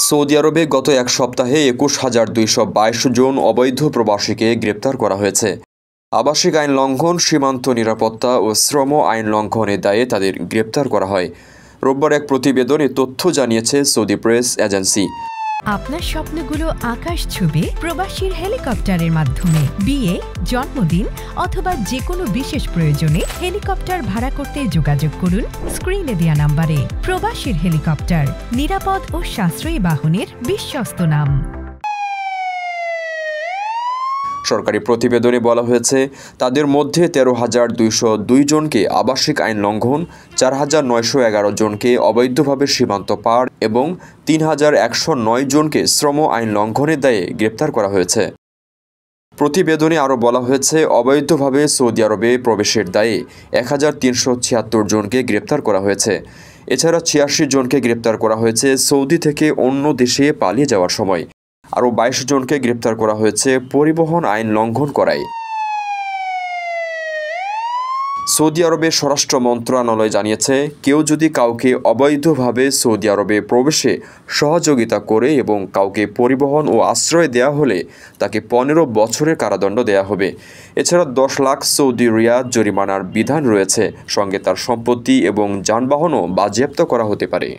Saudi আরবে গত এক সপ্তাহে ২১,২২২ জন অবৈধ প্রবাসীকে গ্রেপ্তার করা হয়েছে। আবাসিক আইন লঙ্ঘন, সীমান্ত নিরাপত্তা ও শ্রম আইন লঙ্ঘনের দায়ে তাদের গ্রেপ্তার করা হয়। রোববার এক প্রতিবেদনে তথ্য জানিয়েছে সৌদি প্রেস এজেন্সি। আপনার স্বপ্নগুলো আকাশ ছুবে প্রবাসীর হেলিকপ্টারের মাধ্যমে। বিয়ে, জন্মদিন অথবা যে কোনো বিশেষ প্রয়োজনে হেলিকপ্টার ভাড়া করতে যোগাযোগ করুন স্ক্রিনে দেয়া নাম্বারে। প্রবাসীর হেলিকপ্টার, নিরাপদ ও সাশ্রয়ী বাহনের বিশ্বস্ত নাম। সরকারি প্রতিবেদনে বলা হয়েছে, তাদের মধ্যে ১৩,২০২ জনকে আবাসিক আইন লঙ্ঘন, ৪,৯১১ জনকে অবৈধভাবে সীমান্ত পার এবং ৩,১০৯ জনকে শ্রম আইন লঙ্ঘনের দায়ে গ্রেপ্তার করা হয়েছে। প্রতিবেদনে আরও বলা হয়েছে, অবৈধভাবে সৌদি আরবে প্রবেশের দায়ে ১,৩৭৬ জনকে গ্রেপ্তার করা হয়েছে। এছাড়া ৮৬ জনকে গ্রেপ্তার করা হয়েছে সৌদি থেকে অন্য দেশে পালিয়ে যাওয়ার সময়। আরও ২২ জনকে গ্রেপ্তার করা হয়েছে পরিবহন আইন লঙ্ঘন করায়। সৌদি আরবের স্বরাষ্ট্র মন্ত্রণালয় জানিয়েছে, কেউ যদি কাউকে অবৈধভাবে সৌদি আরবে প্রবেশে সহযোগিতা করে এবং কাউকে পরিবহন ও আশ্রয় দেয়া হলে তাকে ১৫ বছরের কারাদণ্ড দেয়া হবে। এছাড়া ১০ লাখ সৌদি রিয়াল জরিমানার বিধান রয়েছে, সঙ্গে তার সম্পত্তি এবং যানবাহনও বাজেয়াপ্ত করা হতে পারে।